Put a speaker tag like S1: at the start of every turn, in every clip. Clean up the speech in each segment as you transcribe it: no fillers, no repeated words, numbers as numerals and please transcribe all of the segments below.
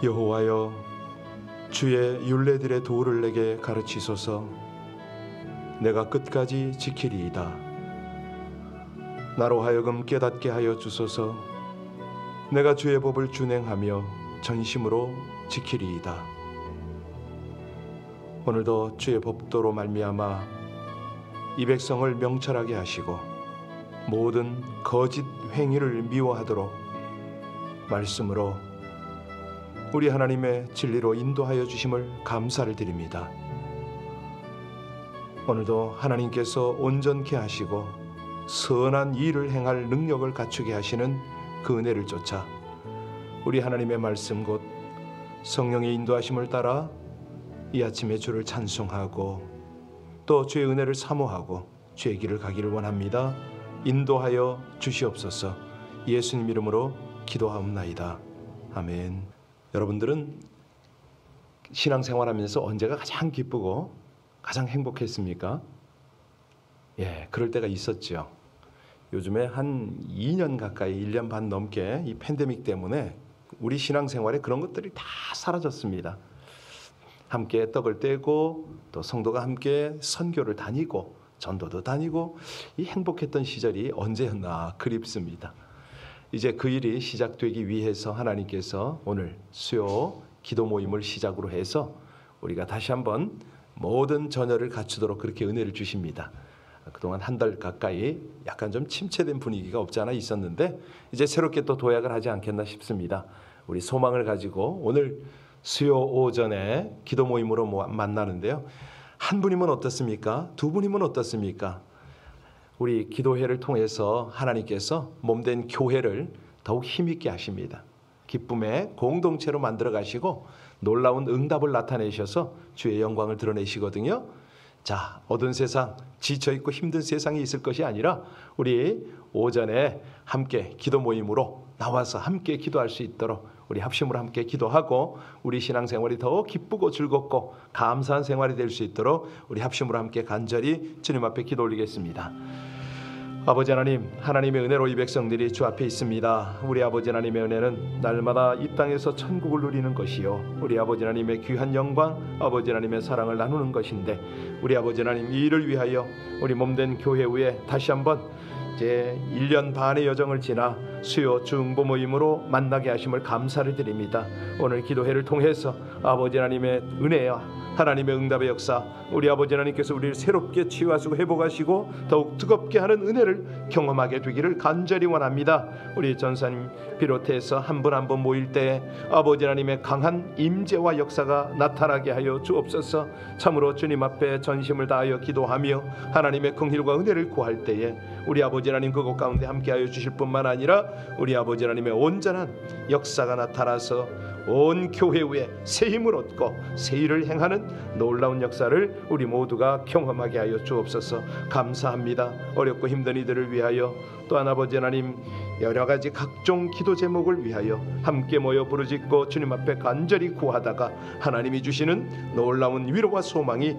S1: 여호와여, 주의 율례들의 도를 내게 가르치소서. 내가 끝까지 지키리이다. 나로 하여금 깨닫게 하여 주소서. 내가 주의 법을 준행하며 전심으로 지키리이다. 오늘도 주의 법도로 말미암아 이 백성을 명철하게 하시고 모든 거짓 행위를 미워하도록 말씀으로 우리 하나님의 진리로 인도하여 주심을 감사를 드립니다. 오늘도 하나님께서 온전케 하시고 선한 일을 행할 능력을 갖추게 하시는 그 은혜를 쫓아 우리 하나님의 말씀 곧 성령의 인도하심을 따라 이 아침에 주를 찬송하고 또 주의 은혜를 사모하고 주의 길을 가기를 원합니다. 인도하여 주시옵소서. 예수님 이름으로 기도하옵나이다. 아멘. 여러분들은 신앙생활하면서 언제가 가장 기쁘고 가장 행복했습니까? 예, 그럴 때가 있었죠. 요즘에 한 2년 가까이 1년 반 넘게 이 팬데믹 때문에 우리 신앙생활에 그런 것들이 다 사라졌습니다. 함께 떡을 떼고 또 성도가 함께 선교를 다니고 전도도 다니고 이 행복했던 시절이 언제였나 그립습니다. 이제 그 일이 시작되기 위해서 하나님께서 오늘 수요 기도 모임을 시작으로 해서 우리가 다시 한번 모든 전열을 갖추도록 그렇게 은혜를 주십니다. 그동안 한 달 가까이 약간 좀 침체된 분위기가 없지 않아 있었는데 이제 새롭게 또 도약을 하지 않겠나 싶습니다. 우리 소망을 가지고 오늘 수요 오전에 기도 모임으로 만나는데요. 한 분이면 어떻습니까? 두 분이면 어떻습니까? 우리 기도회를 통해서 하나님께서 몸된 교회를 더욱 힘있게 하십니다. 기쁨의 공동체로 만들어 가시고 놀라운 응답을 나타내셔서 주의 영광을 드러내시거든요. 자, 어두운 세상, 지쳐있고 힘든 세상이 있을 것이 아니라 우리 오전에 함께 기도 모임으로 나와서 함께 기도할 수 있도록 우리 합심으로 함께 기도하고 우리 신앙생활이 더 기쁘고 즐겁고 감사한 생활이 될 수 있도록 우리 합심으로 함께 간절히 주님 앞에 기도 올리겠습니다. 아버지 하나님, 하나님의 은혜로 이 백성들이 주 앞에 있습니다. 우리 아버지 하나님의 은혜는 날마다 이 땅에서 천국을 누리는 것이요, 우리 아버지 하나님의 귀한 영광, 아버지 하나님의 사랑을 나누는 것인데 우리 아버지 하나님 이 일을 위하여 우리 몸된 교회 후에 다시 한번 이제 1년 반의 여정을 지나 수요 중보 모임으로 만나게 하심을 감사를 드립니다. 오늘 기도회를 통해서 아버지 하나님의 은혜와 하나님의 응답의 역사, 우리 아버지 하나님께서 우리를 새롭게 치유하시고 회복하시고 더욱 뜨겁게 하는 은혜를 경험하게 되기를 간절히 원합니다. 우리 전사님 비롯해서 한 분 한 분 모일 때 아버지 하나님의 강한 임재와 역사가 나타나게 하여 주옵소서. 참으로 주님 앞에 전심을 다하여 기도하며 하나님의 긍휼과 은혜를 구할 때에 우리 아버지 하나님 그곳 가운데 함께하여 주실 뿐만 아니라 우리 아버지 하나님의 온전한 역사가 나타나서 온 교회 위에 새 힘을 얻고 새 일을 행하는 놀라운 역사를 우리 모두가 경험하게 하여 주옵소서. 감사합니다. 어렵고 힘든 이들을 위하여 또한 아버지 하나님 여러 가지 각종 기도 제목을 위하여 함께 모여 부르짖고 주님 앞에 간절히 구하다가 하나님이 주시는 놀라운 위로와 소망이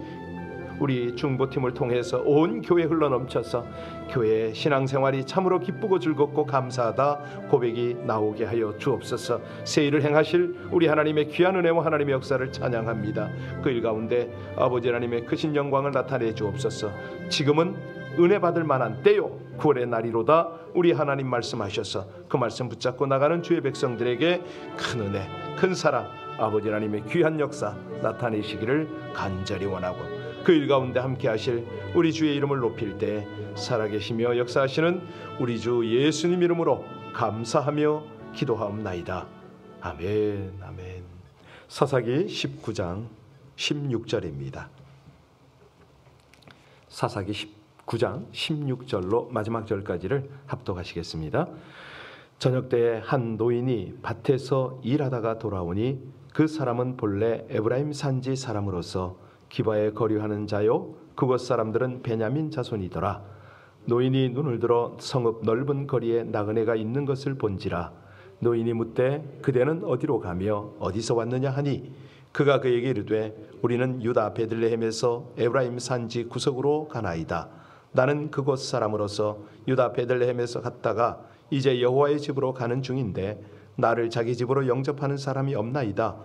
S1: 우리 중보팀을 통해서 온 교회에 흘러넘쳐서 교회의 신앙생활이 참으로 기쁘고 즐겁고 감사하다 고백이 나오게 하여 주옵소서. 새 일을 행하실 우리 하나님의 귀한 은혜와 하나님의 역사를 찬양합니다. 그 일 가운데 아버지 하나님의 크신 영광을 나타내 주옵소서. 지금은 은혜 받을 만한 때요 구원의 날이로다. 우리 하나님 말씀하셔서 그 말씀 붙잡고 나가는 주의 백성들에게 큰 은혜, 큰 사랑, 아버지 하나님의 귀한 역사 나타내시기를 간절히 원하고 그 일 가운데 함께 하실 우리 주의 이름을 높일 때 살아계시며 역사하시는 우리 주 예수님 이름으로 감사하며 기도하옵나이다. 아멘. 아멘. 사사기 19장 16절입니다. 사사기 19장 16절로 마지막 절까지를 합독하시겠습니다. 저녁 때에 한 노인이 밭에서 일하다가 돌아오니 그 사람은 본래 에브라임 산지 사람으로서 기바에 거류하는 자요 그곳 사람들은 베냐민 자손이더라. 노인이 눈을 들어 성읍 넓은 거리에 나그네가 있는 것을 본지라. 노인이 묻되 그대는 어디로 가며 어디서 왔느냐 하니 그가 그에게 이르되 우리는 유다 베들레헴에서 에브라임 산지 구석으로 가나이다. 나는 그곳 사람으로서 유다 베들레헴에서 갔다가 이제 여호와의 집으로 가는 중인데 나를 자기 집으로 영접하는 사람이 없나이다.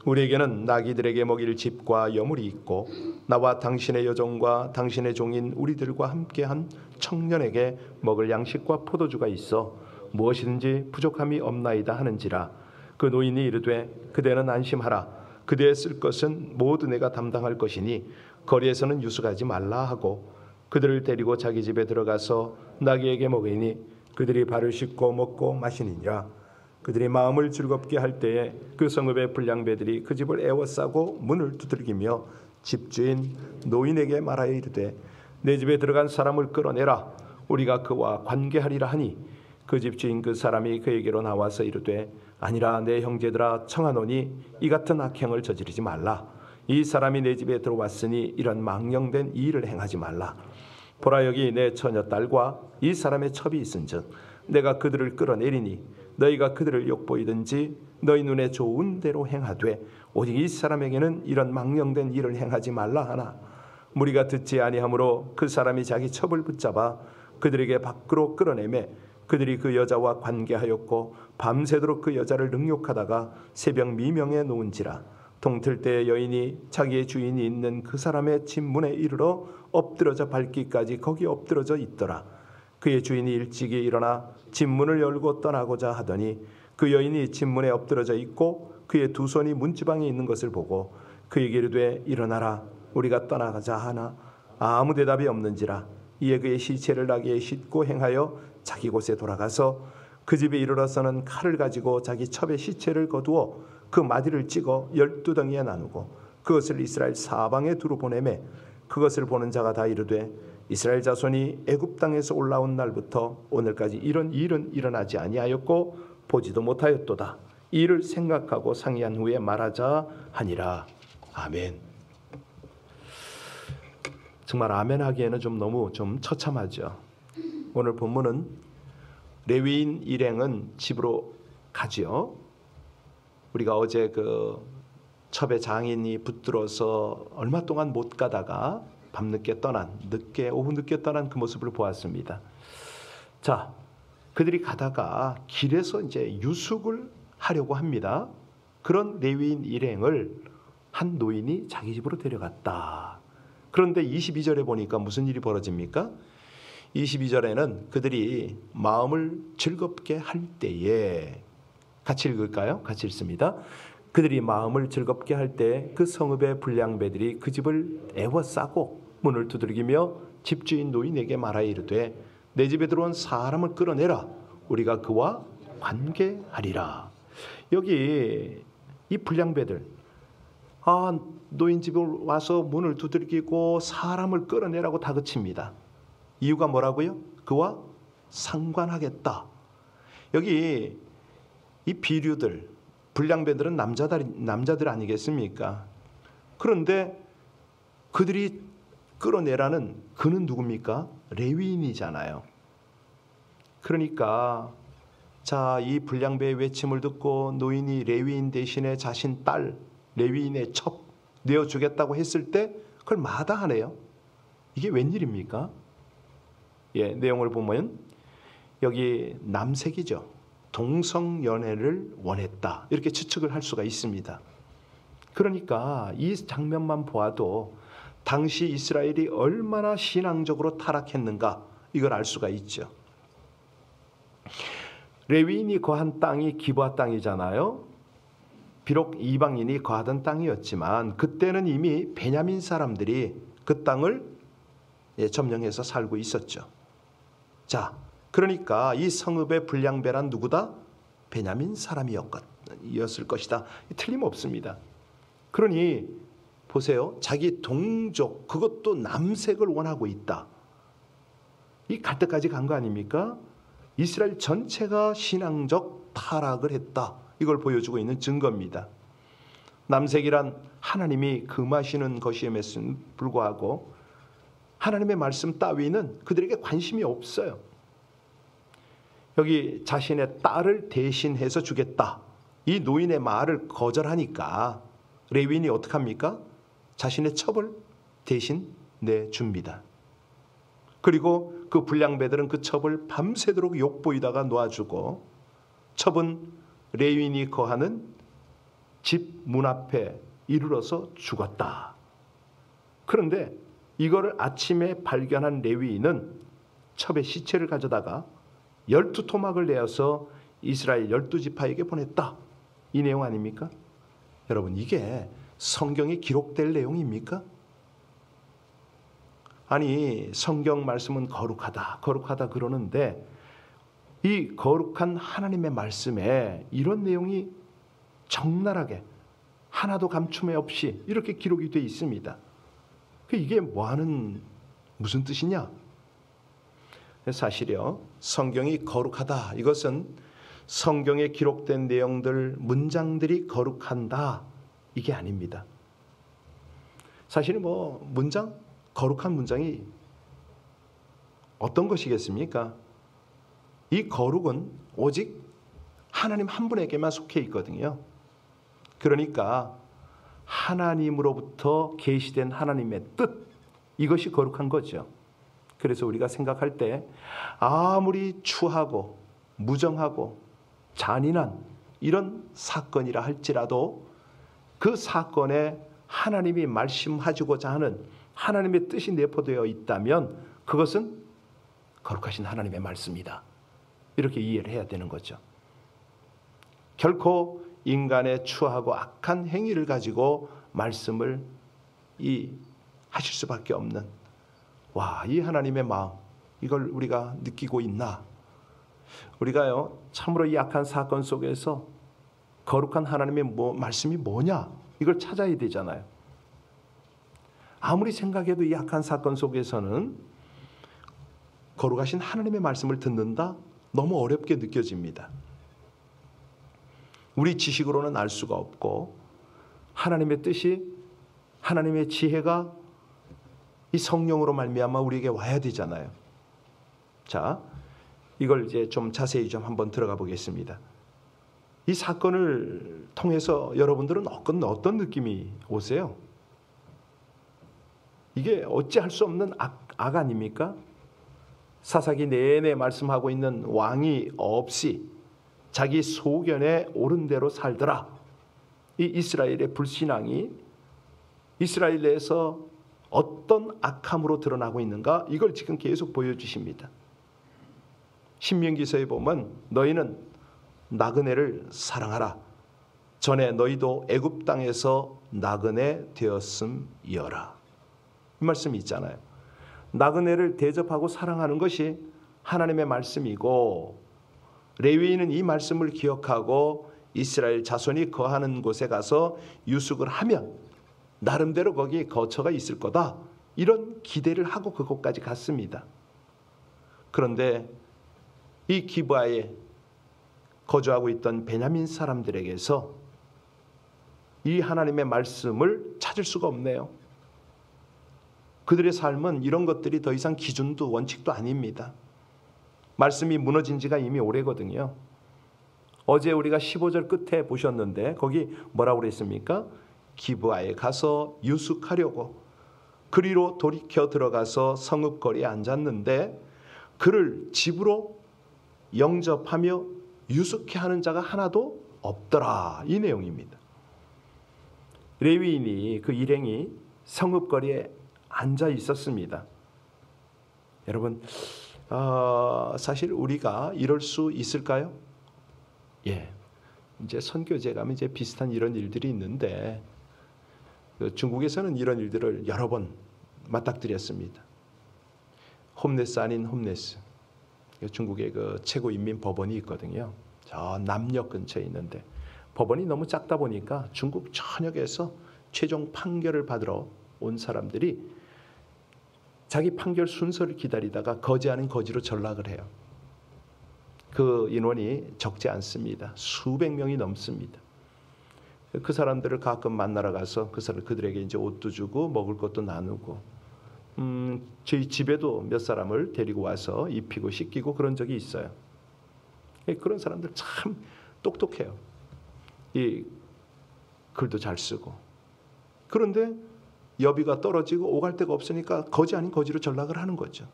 S1: 우리에게는 나귀들에게 먹일 집과 여물이 있고 나와 당신의 여종과 당신의 종인 우리들과 함께한 청년에게 먹을 양식과 포도주가 있어 무엇이든지 부족함이 없나이다 하는지라. 그 노인이 이르되 그대는 안심하라. 그대의 쓸 것은 모두 내가 담당할 것이니 거리에서는 유숙하지 말라 하고 그들을 데리고 자기 집에 들어가서 나귀에게 먹이니 그들이 발을 씻고 먹고 마시니라. 그들이 마음을 즐겁게 할 때에 그 성읍의 불량배들이 그 집을 에워싸고 문을 두들기며 집주인 노인에게 말하여 이르되 내 집에 들어간 사람을 끌어내라. 우리가 그와 관계하리라 하니 그 집주인 그 사람이 그에게로 나와서 이르되 아니라 내 형제들아 청하노니 이 같은 악행을 저지르지 말라. 이 사람이 내 집에 들어왔으니 이런 망령된 이 일을 행하지 말라. 보라 여기 내 처녀딸과 이 사람의 첩이 있은즉 내가 그들을 끌어내리니 너희가 그들을 욕보이든지 너희 눈에 좋은 대로 행하되 오직 이 사람에게는 이런 망령된 일을 행하지 말라 하나 무리가 듣지 아니하므로 그 사람이 자기 첩을 붙잡아 그들에게 밖으로 끌어내매 그들이 그 여자와 관계하였고 밤새도록 그 여자를 능욕하다가 새벽 미명에 놓은지라. 동틀 때 여인이 자기의 주인이 있는 그 사람의 집 문에 이르러 엎드러져 밟기까지 거기 엎드러져 있더라. 그의 주인이 일찍이 일어나 집 문을 열고 떠나고자 하더니 그 여인이 집 문에 엎드러져 있고 그의 두 손이 문지방에 있는 것을 보고 그에게 이르되 일어나라 우리가 떠나가자 하나 아무 대답이 없는지라. 이에 그의 시체를 나귀에 싣고 행하여 자기 곳에 돌아가서 그 집에 이르러서는 칼을 가지고 자기 첩의 시체를 거두어 그 마디를 찍어 12덩이에 나누고 그것을 이스라엘 사방에 두루 보내매 그것을 보는 자가 다 이르되 이스라엘 자손이 애굽 땅에서 올라온 날부터 오늘까지 이런 일은 일어나지 아니하였고 보지도 못하였도다. 이 일을 생각하고 상의한 후에 말하자 하니라. 아멘. 정말 아멘 하기에는 너무 처참하죠. 오늘 본문은 레위인 일행은 집으로 가지요. 우리가 어제 그 첩의 장인이 붙들어서 얼마 동안 못 가다가 오후 늦게 떠난 그 모습을 보았습니다. 자, 그들이 가다가 길에서 이제 유숙을 하려고 합니다. 그런 레위인 일행을 한 노인이 자기 집으로 데려갔다. 그런데 22절에 보니까 무슨 일이 벌어집니까? 22절에는 그들이 마음을 즐겁게 할 때에 같이 읽을까요? 같이 읽습니다. 그들이 마음을 즐겁게 할 때 그 성읍의 불량배들이 그 집을 에워싸고 문을 두들기며 집주인 노인에게 말하여 이르되 내 집에 들어온 사람을 끌어내라. 우리가 그와 관계하리라. 여기 이 불량배들 노인 집에 와서 문을 두들기고 사람을 끌어내라고 다그칩니다. 이유가 뭐라고요? 그와 상관하겠다. 여기 이 비류들, 불량배들은 남자들 아니겠습니까? 그런데 그들이 끌어내라는 그는 누굽니까? 레위인이잖아요. 그러니까 이 불량배의 외침을 듣고 노인이 레위인 대신에 자신 딸 레위인의 첩 내어주겠다고 했을 때 그걸 마다하네요. 이게 웬일입니까? 내용을 보면 여기 남색이죠. 동성연애를 원했다. 이렇게 추측을 할 수가 있습니다. 그러니까 이 장면만 보아도 당시 이스라엘이 얼마나 신앙적으로 타락했는가 이걸 알 수가 있죠. 레위인이 거한 땅이 기브아 땅이잖아요. 비록 이방인이 거하던 땅이었지만 그때는 이미 베냐민 사람들이 그 땅을 점령해서 살고 있었죠. 자, 그러니까 이 성읍의 불량배란 누구다? 베냐민 사람이었을 것이다. 틀림없습니다. 그러니 보세요. 자기 동족, 그것도 남색을 원하고 있다. 이 갈 때까지 간 거 아닙니까? 이스라엘 전체가 신앙적 타락을 했다. 이걸 보여주고 있는 증거입니다. 남색이란 하나님이 금하시는 것임에도 불구하고 하나님의 말씀 따위는 그들에게 관심이 없어요. 여기 자신의 딸을 대신해서 주겠다. 이 노인의 말을 거절하니까 레위인이 어떻게 합니까? 자신의 첩을 대신 내줍니다. 그리고 그 불량배들은 그 첩을 밤새도록 욕보이다가 놓아주고 첩은 레위인이 거하는 집 문 앞에 이르러서 죽었다. 그런데 이거를 아침에 발견한 레위인은 첩의 시체를 가져다가 12토막을 내어서 이스라엘 12지파에게 보냈다. 이 내용 아닙니까? 여러분, 이게 성경에 기록될 내용입니까? 아니, 성경 말씀은 거룩하다, 거룩하다 그러는데 이 거룩한 하나님의 말씀에 이런 내용이 적나라하게 하나도 감춤이 없이 이렇게 기록이 되어 있습니다. 이게 무슨 뜻이냐? 사실요, 성경이 거룩하다, 이것은 성경에 기록된 내용들, 문장들이 거룩한다, 이게 아닙니다. 사실은 거룩한 문장이 어떤 것이겠습니까? 이 거룩은 오직 하나님 한 분에게만 속해 있거든요. 그러니까 하나님으로부터 계시된 하나님의 뜻, 이것이 거룩한 거죠. 그래서 우리가 생각할 때 아무리 추하고 무정하고 잔인한 이런 사건이라 할지라도 그 사건에 하나님이 말씀하시고자 하는 하나님의 뜻이 내포되어 있다면 그것은 거룩하신 하나님의 말씀이다, 이렇게 이해를 해야 되는 거죠. 결코 인간의 추하고 악한 행위를 가지고 말씀을 하실 수밖에 없는, 이 하나님의 마음, 이걸 우리가 느끼고 있나? 우리가요, 참으로 이 악한 사건 속에서 거룩한 하나님의 말씀이 뭐냐, 이걸 찾아야 되잖아요. 아무리 생각해도 이 악한 사건 속에서는 거룩하신 하나님의 말씀을 듣는다? 너무 어렵게 느껴집니다. 우리 지식으로는 알 수가 없고 하나님의 뜻이, 하나님의 지혜가 이 성령으로 말미암아 우리에게 와야 되잖아요. 자, 이걸 이제 좀 자세히 좀 한번 들어가 보겠습니다. 이 사건을 통해서 여러분들은 어떤 느낌이 오세요? 이게 어찌할 수 없는 악 아닙니까? 사사기 내내 말씀하고 있는 왕이 없이 자기 소견에 옳은 대로 살더라. 이 이스라엘의 불신앙이 이스라엘 내에서 어떤 악함으로 드러나고 있는가, 이걸 지금 계속 보여주십니다. 신명기서에 보면 너희는 나그네를 사랑하라. 전에 너희도 애굽 땅에서 나그네 되었음이어라. 이 말씀이 있잖아요. 나그네를 대접하고 사랑하는 것이 하나님의 말씀이고, 레위인은 이 말씀을 기억하고 이스라엘 자손이 거하는 곳에 가서 유숙을 하면 나름대로 거기에 거처가 있을 거다, 이런 기대를 하고 그곳까지 갔습니다. 그런데 이 기브아에 거주하고 있던 베냐민 사람들에게서 이 하나님의 말씀을 찾을 수가 없네요. 그들의 삶은 이런 것들이 더 이상 기준도 원칙도 아닙니다. 말씀이 무너진 지가 이미 오래거든요. 어제 우리가 15절 끝에 보셨는데 거기 뭐라고 그랬습니까? 기브아에 가서 유숙하려고 그리로 돌이켜 들어가서 성읍거리에 앉았는데 그를 집으로 영접하며 유숙해 하는 자가 하나도 없더라, 이 내용입니다. 레위인이, 그 일행이 성읍거리에 앉아 있었습니다. 여러분, 사실 우리가 이럴 수 있을까요? 이제 선교제 가면 이제 비슷한 이런 일들이 있는데 중국에서는 이런 일들을 여러 번 맞닥뜨렸습니다. 홈레스 아닌 홈레스. 중국의 그 최고인민법원이 있거든요. 저 남역 근처에 있는데 법원이 너무 작다 보니까 중국 전역에서 최종 판결을 받으러 온 사람들이 자기 판결 순서를 기다리다가 거지 아닌 거지로 전락을 해요. 그 인원이 적지 않습니다. 수백 명이 넘습니다. 그 사람들을 가끔 만나러 가서 그들에게 이제 옷도 주고 먹을 것도 나누고, 저희 집에도 몇 사람을 데리고 와서 입히고 씻기고 그런 적이 있어요. 그런 사람들 참 똑똑해요. 이 글도 잘 쓰고. 그런데 여비가 떨어지고 오갈 데가 없으니까 거지 아닌 거지로 전락을 하는 거죠.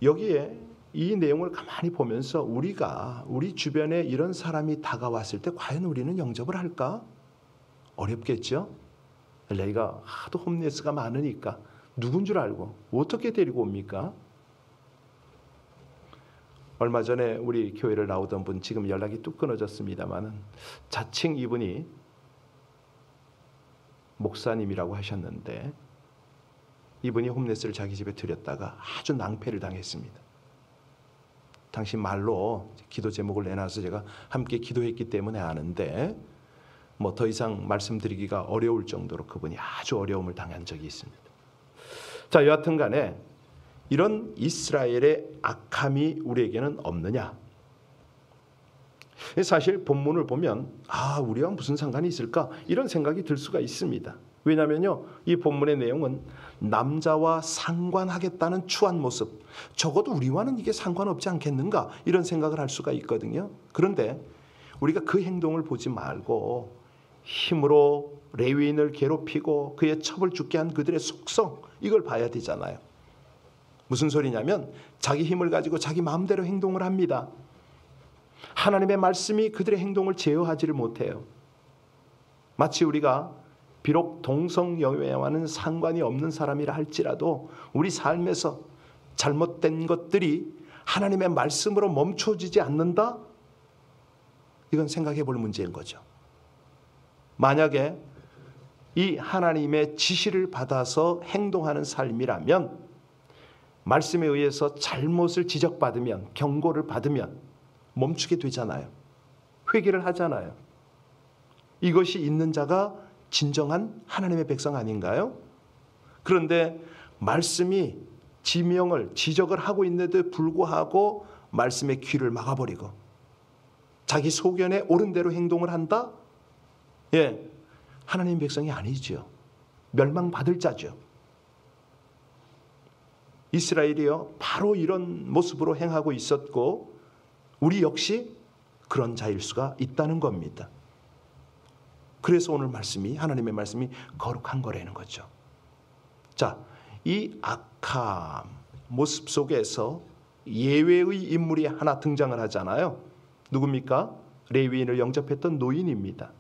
S1: 여기에 이 내용을 가만히 보면서 우리가 우리 주변에 이런 사람이 다가왔을 때 과연 우리는 영접을 할까? 어렵겠죠? 레이가 하도 홈리스가 많으니까 누군 줄 알고 어떻게 데리고 옵니까? 얼마 전에 우리 교회를 나오던 분 지금 연락이 뚝 끊어졌습니다만은 자칭 이분이 목사님이라고 하셨는데 이분이 홈리스를 자기 집에 들였다가 아주 낭패를 당했습니다. 당신 말로 기도 제목을 내놔서 제가 함께 기도했기 때문에 아는데 뭐 더 이상 말씀드리기가 어려울 정도로 그분이 아주 어려움을 당한 적이 있습니다. 자, 여하튼 간에 이런 이스라엘의 악함이 우리에게는 없느냐? 사실 본문을 보면 우리와 무슨 상관이 있을까? 이런 생각이 들 수가 있습니다. 왜냐하면요, 이 본문의 내용은 남자와 상관하겠다는 추한 모습, 적어도 우리와는 이게 상관없지 않겠는가? 이런 생각을 할 수가 있거든요. 그런데 우리가 그 행동을 보지 말고 힘으로 레위인을 괴롭히고 그의 첩을 죽게 한 그들의 속성, 이걸 봐야 되잖아요. 무슨 소리냐면 자기 힘을 가지고 자기 마음대로 행동을 합니다. 하나님의 말씀이 그들의 행동을 제어하지를 못해요. 마치 우리가 비록 동성연애와는 상관이 없는 사람이라 할지라도 우리 삶에서 잘못된 것들이 하나님의 말씀으로 멈춰지지 않는다? 이건 생각해 볼 문제인 거죠. 만약에 이 하나님의 지시를 받아서 행동하는 삶이라면 말씀에 의해서 잘못을 지적받으면, 경고를 받으면 멈추게 되잖아요. 회개를 하잖아요. 이것이 있는 자가 진정한 하나님의 백성 아닌가요? 그런데 말씀이 지명을, 지적을 하고 있는데도 불구하고 말씀의 귀를 막아버리고 자기 소견에 옳은 대로 행동을 한다? 하나님의 백성이 아니죠. 멸망받을 자죠. 이스라엘이요, 바로 이런 모습으로 행하고 있었고 우리 역시 그런 자일 수가 있다는 겁니다. 그래서 오늘 말씀이, 하나님의 말씀이 거룩한 거라는 거죠. 자, 이 악함 모습 속에서 예외의 인물이 하나 등장을 하잖아요. 누굽니까? 레위인을 영접했던 노인입니다.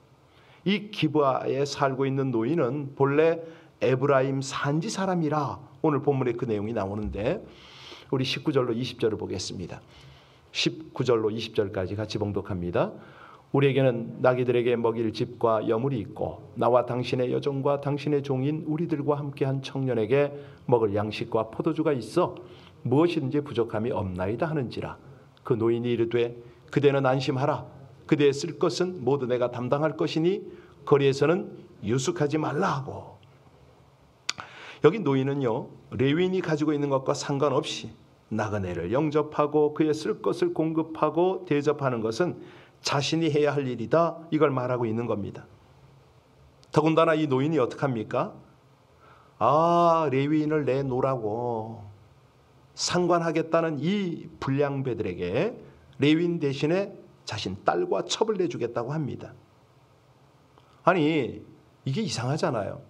S1: 이 기브아에 살고 있는 노인은 본래 에브라임 산지 사람이라 오늘 본문에 그 내용이 나오는데 우리 19절로 20절을 보겠습니다. 19절로 20절까지 같이 봉독합니다. 우리에게는 나귀들에게 먹일 집과 여물이 있고 나와 당신의 여종과 당신의 종인 우리들과 함께한 청년에게 먹을 양식과 포도주가 있어 무엇이든지 부족함이 없나이다 하는지라. 그 노인이 이르되 그대는 안심하라. 그대의 쓸 것은 모두 내가 담당할 것이니 거리에서는 유숙하지 말라 하고. 여기 노인은요, 레위인이 가지고 있는 것과 상관없이 나그네를 영접하고 그의 쓸 것을 공급하고 대접하는 것은 자신이 해야 할 일이다, 이걸 말하고 있는 겁니다. 더군다나 이 노인이 어떡합니까? 레위인을 내놓으라고 상관하겠다는 이 불량배들에게 레위인 대신에 자신 딸과 첩을 내주겠다고 합니다. 아니, 이게 이상하잖아요.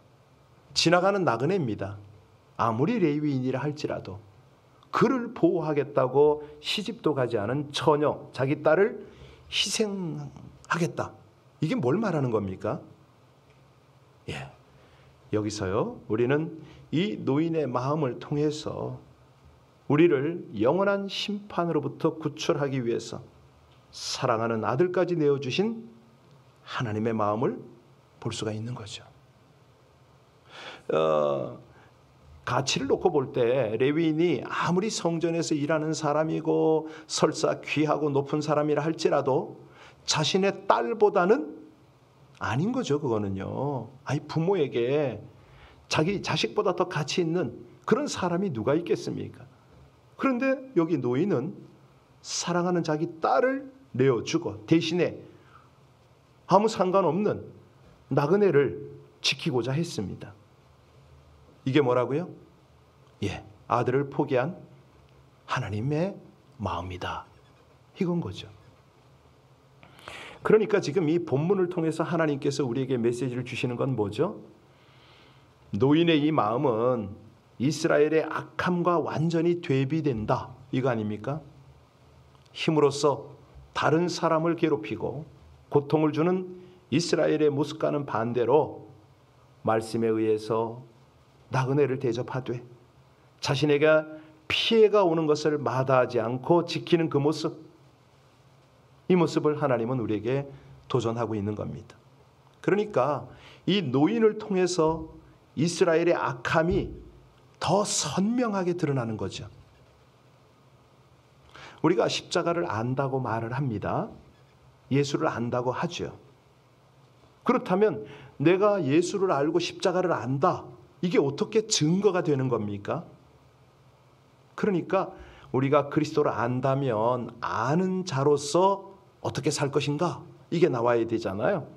S1: 지나가는 나그네입니다. 아무리 레위인이라 할지라도 그를 보호하겠다고 시집도 가지 않은 처녀, 자기 딸을 희생하겠다. 이게 뭘 말하는 겁니까? 여기서요, 우리는 이 노인의 마음을 통해서 우리를 영원한 심판으로부터 구출하기 위해서 사랑하는 아들까지 내어주신 하나님의 마음을 볼 수가 있는 거죠. 가치를 놓고 볼 때 레위인이 아무리 성전에서 일하는 사람이고 설사 귀하고 높은 사람이라 할지라도 자신의 딸보다는 아닌 거죠. 그거는요. 부모에게 자기 자식보다 더 가치 있는 그런 사람이 누가 있겠습니까? 그런데 여기 노인은 사랑하는 자기 딸을 내어주고 대신에 아무 상관없는 나그네를 지키고자 했습니다. 이게 뭐라고요? 아들을 포기한 하나님의 마음이다, 이건 거죠. 그러니까 지금 이 본문을 통해서 하나님께서 우리에게 메시지를 주시는 건 뭐죠? 노인의 이 마음은 이스라엘의 악함과 완전히 대비된다, 이거 아닙니까? 힘으로써 다른 사람을 괴롭히고 고통을 주는 이스라엘의 모습과는 반대로 말씀에 의해서 나그네를 대접하되 자신에게 피해가 오는 것을 마다하지 않고 지키는 그 모습, 이 모습을 하나님은 우리에게 도전하고 있는 겁니다. 그러니까 이 노인을 통해서 이스라엘의 악함이 더 선명하게 드러나는 거죠. 우리가 십자가를 안다고 말을 합니다. 예수를 안다고 하죠. 그렇다면 내가 예수를 알고 십자가를 안다, 이게 어떻게 증거가 되는 겁니까? 그러니까 우리가 그리스도를 안다면 아는 자로서 어떻게 살 것인가? 이게 나와야 되잖아요.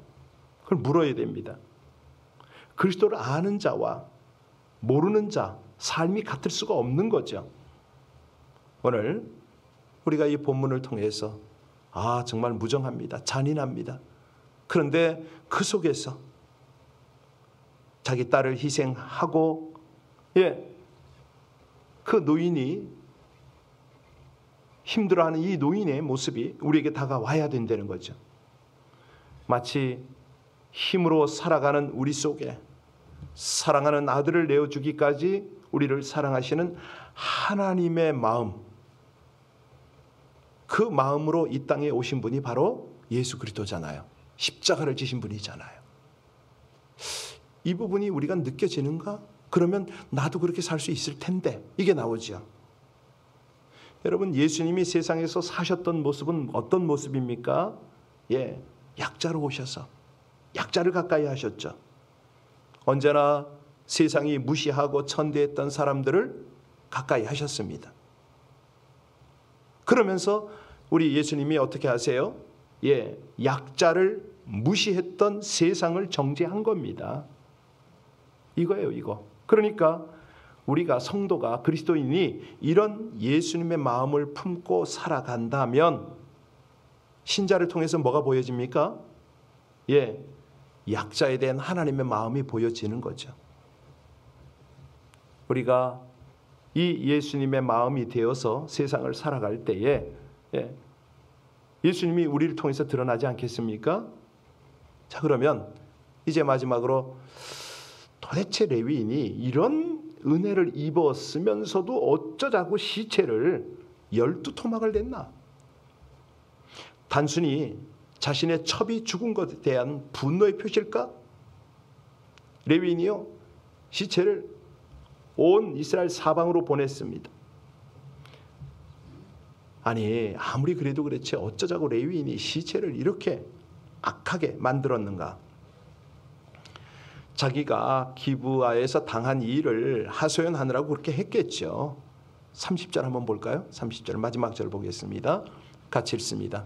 S1: 그걸 물어야 됩니다. 그리스도를 아는 자와 모르는 자, 삶이 같을 수가 없는 거죠. 오늘 우리가 이 본문을 통해서 정말 무정합니다. 잔인합니다. 그런데 그 속에서 자기 딸을 희생하고 그 노인이 힘들어하는 이 노인의 모습이 우리에게 다가와야 된다는 거죠. 마치 힘으로 살아가는 우리 속에 사랑하는 아들을 내어주기까지 우리를 사랑하시는 하나님의 마음, 그 마음으로 이 땅에 오신 분이 바로 예수 그리스도잖아요. 십자가를 지신 분이잖아요. 이 부분이 우리가 느껴지는가? 그러면 나도 그렇게 살 수 있을 텐데, 이게 나오죠. 여러분, 예수님이 세상에서 사셨던 모습은 어떤 모습입니까? 약자로 오셔서 약자를 가까이 하셨죠. 언제나 세상이 무시하고 천대했던 사람들을 가까이 하셨습니다. 그러면서 우리 예수님이 어떻게 하세요? 약자를 무시했던 세상을 정죄한 겁니다. 이거예요, 이거. 그러니까 우리가 성도가, 그리스도인이 이런 예수님의 마음을 품고 살아간다면 신자를 통해서 뭐가 보여집니까? 약자에 대한 하나님의 마음이 보여지는 거죠. 우리가 이 예수님의 마음이 되어서 세상을 살아갈 때에 예수님이 우리를 통해서 드러나지 않겠습니까? 자, 그러면 이제 마지막으로 도대체 레위인이 이런 은혜를 입었으면서도 어쩌자고 시체를 12토막을 냈나? 단순히 자신의 첩이 죽은 것에 대한 분노의 표시일까? 레위인이요, 시체를 온 이스라엘 사방으로 보냈습니다. 아무리 그래도 그렇지 어쩌자고 레위인이 시체를 이렇게 악하게 만들었는가? 자기가 기브아에서 당한 일을 하소연하느라고 그렇게 했겠죠. 30절 한번 볼까요? 30절 마지막 절 보겠습니다. 같이 읽습니다.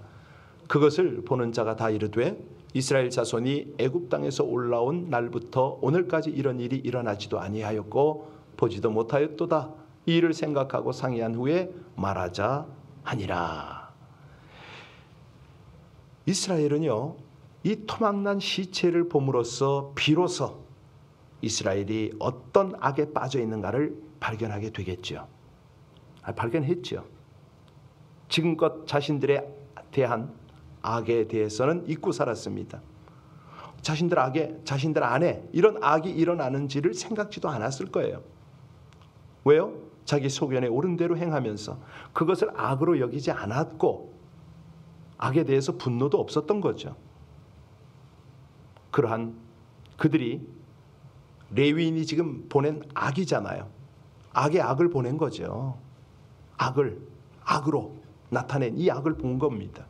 S1: 그것을 보는 자가 다 이르되 이스라엘 자손이 애굽 땅에서 올라온 날부터 오늘까지 이런 일이 일어나지도 아니하였고 보지도 못하였도다. 이 일을 생각하고 상의한 후에 말하자 하니라. 이스라엘은요, 이 토막난 시체를 봄으로써 비로소 이스라엘이 어떤 악에 빠져 있는가를 발견하게 되겠죠. 발견했죠. 지금껏 자신들에 대한 악에 대해서는 잊고 살았습니다. 자신들 안에 이런 악이 일어나는지를 생각지도 않았을 거예요. 왜요? 자기 소견에 옳은 대로 행하면서 그것을 악으로 여기지 않았고 악에 대해서 분노도 없었던 거죠. 그러한 그들이 레위인이 지금 보낸 악이잖아요. 악의 악을 보낸 거죠. 악으로 나타낸 이 악을 본 겁니다.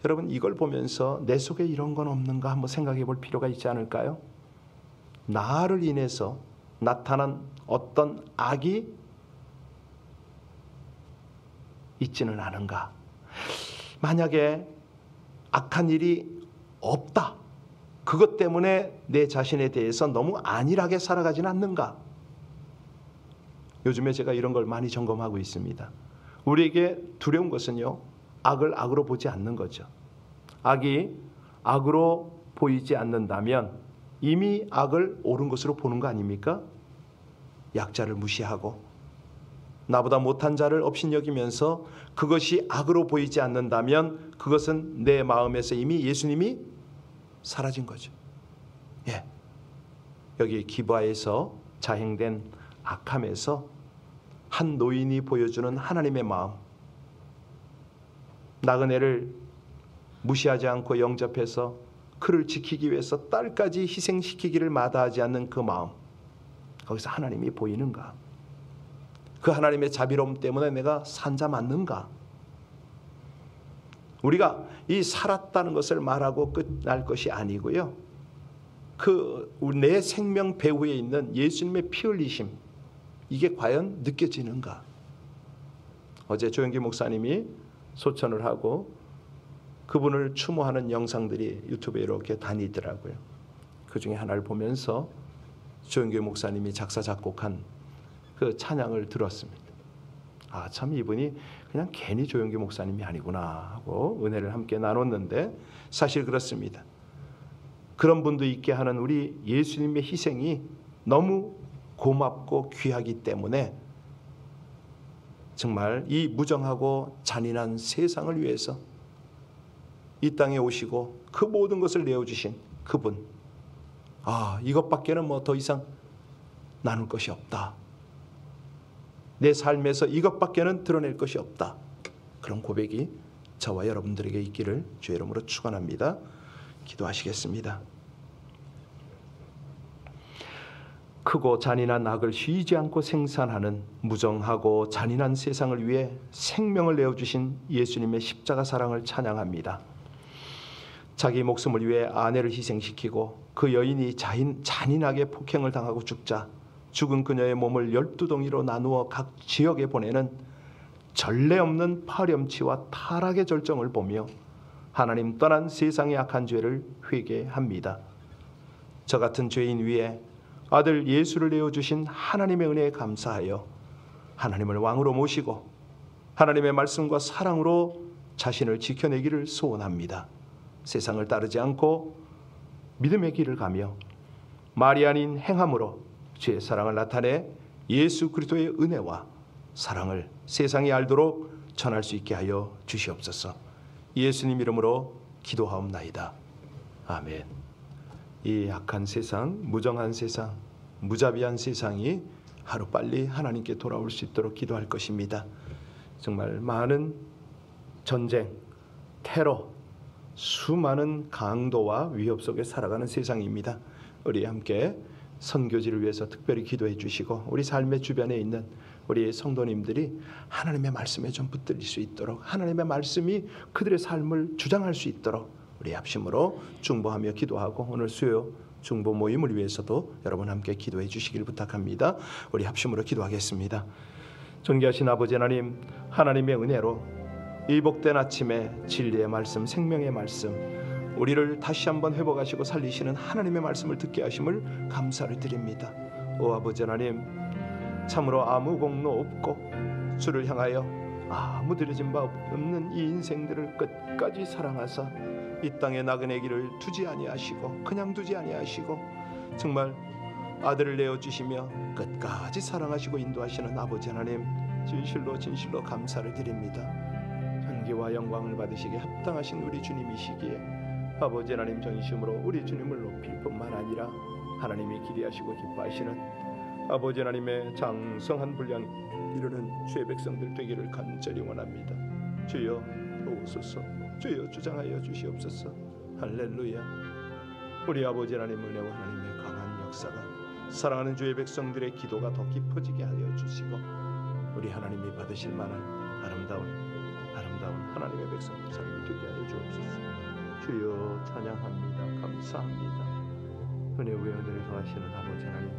S1: 여러분, 이걸 보면서 내 속에 이런 건 없는가 한번 생각해 볼 필요가 있지 않을까요? 나를 인해서 나타난 어떤 악이 있지는 않은가? 만약에 악한 일이 없다, 그것 때문에 내 자신에 대해서 너무 안일하게 살아가지는 않는가? 요즘에 제가 이런 걸 많이 점검하고 있습니다. 우리에게 두려운 것은요, 악을 악으로 보지 않는 거죠. 악이 악으로 보이지 않는다면 이미 악을 옳은 것으로 보는 거 아닙니까? 약자를 무시하고 나보다 못한 자를 업신여기면서 그것이 악으로 보이지 않는다면 그것은 내 마음에서 이미 예수님이 사라진 거죠. 예. 여기 기브아에서 자행된 악함에서 한 노인이 보여주는 하나님의 마음, 나그네를 무시하지 않고 영접해서 그를 지키기 위해서 딸까지 희생시키기를 마다하지 않는 그 마음, 거기서 하나님이 보이는가? 그 하나님의 자비로움 때문에 내가 산자 맞는가? 우리가 이 살았다는 것을 말하고 끝날 것이 아니고요, 그 내 생명 배후에 있는 예수님의 피 흘리심, 이게 과연 느껴지는가? 어제 조영기 목사님이 소천을 하고 그분을 추모하는 영상들이 유튜브에 이렇게 다니더라고요. 그 중에 하나를 보면서 조영기 목사님이 작사 작곡한 그 찬양을 들었습니다. 아, 참 이분이 그냥 괜히 조영기 목사님이 아니구나 하고 은혜를 함께 나눴는데, 사실 그렇습니다. 그런 분도 있게 하는 우리 예수님의 희생이 너무 고맙고 귀하기 때문에 정말 이 무정하고 잔인한 세상을 위해서 이 땅에 오시고 그 모든 것을 내어주신 그분, 아, 이것밖에는 뭐 더 이상 나눌 것이 없다, 내 삶에서 이것밖에는 드러낼 것이 없다, 그런 고백이 저와 여러분들에게 있기를 주의 이름으로 축원합니다. 기도하시겠습니다. 크고 잔인한 악을 쉬지 않고 생산하는 무정하고 잔인한 세상을 위해 생명을 내어주신 예수님의 십자가 사랑을 찬양합니다. 자기 목숨을 위해 아내를 희생시키고 그 여인이 잔인하게 폭행을 당하고 죽자 죽은 그녀의 몸을 12덩이로 나누어 각 지역에 보내는 전례 없는 파렴치와 타락의 절정을 보며 하나님 떠난 세상의 악한 죄를 회개합니다. 저 같은 죄인 위에 아들 예수를 내어주신 하나님의 은혜에 감사하여 하나님을 왕으로 모시고 하나님의 말씀과 사랑으로 자신을 지켜내기를 소원합니다. 세상을 따르지 않고 믿음의 길을 가며 말이 아닌 행함으로 주의 사랑을 나타내 예수 그리스도의 은혜와 사랑을 세상이 알도록 전할 수 있게 하여 주시옵소서. 예수님 이름으로 기도하옵나이다. 아멘. 이 악한 세상, 무정한 세상, 무자비한 세상이 하루빨리 하나님께 돌아올 수 있도록 기도할 것입니다. 정말 많은 전쟁, 테러, 수많은 강도와 위협 속에 살아가는 세상입니다. 우리 함께 선교지를 위해서 특별히 기도해 주시고 우리 삶의 주변에 있는 우리 성도님들이 하나님의 말씀에 좀 붙들릴 수 있도록, 하나님의 말씀이 그들의 삶을 주장할 수 있도록 우리 합심으로 중보하며 기도하고, 오늘 수요 중보 모임을 위해서도 여러분 함께 기도해 주시길 부탁합니다. 우리 합심으로 기도하겠습니다. 존귀하신 아버지 하나님, 하나님의 은혜로 이 복된 아침에 진리의 말씀, 생명의 말씀, 우리를 다시 한번 회복하시고 살리시는 하나님의 말씀을 듣게 하심을 감사를 드립니다. 오 아버지 하나님, 참으로 아무 공로 없고 주를 향하여 아무 들여진 바 없는 이 인생들을 끝까지 사랑하사 이 땅에 나그네 길을 두지 아니하시고 그냥 두지 아니하시고 정말 아들을 내어주시며 끝까지 사랑하시고 인도하시는 아버지 하나님, 진실로 진실로 감사를 드립니다. 존귀와 영광을 받으시기에 합당하신 우리 주님이시기에 아버지 하나님 전심으로 우리 주님을 높일 뿐만 아니라 하나님이 기대하시고 기뻐하시는 아버지 하나님의 장성한 분량 이루는 주의 백성들 되기를 간절히 원합니다. 주여 도우소서, 주여 주장하여 주시옵소서. 할렐루야. 우리 아버지 하나님 은혜와 하나님의 강한 역사가 사랑하는 주의 백성들의 기도가 더 깊어지게 하여 주시고 우리 하나님이 받으실 만한 아름다운 하나님의 백성들 삶이 되게 하여 주옵소서. 주여 찬양합니다. 감사합니다. 은혜 위에 은혜를 더하시는 아버지 하나님,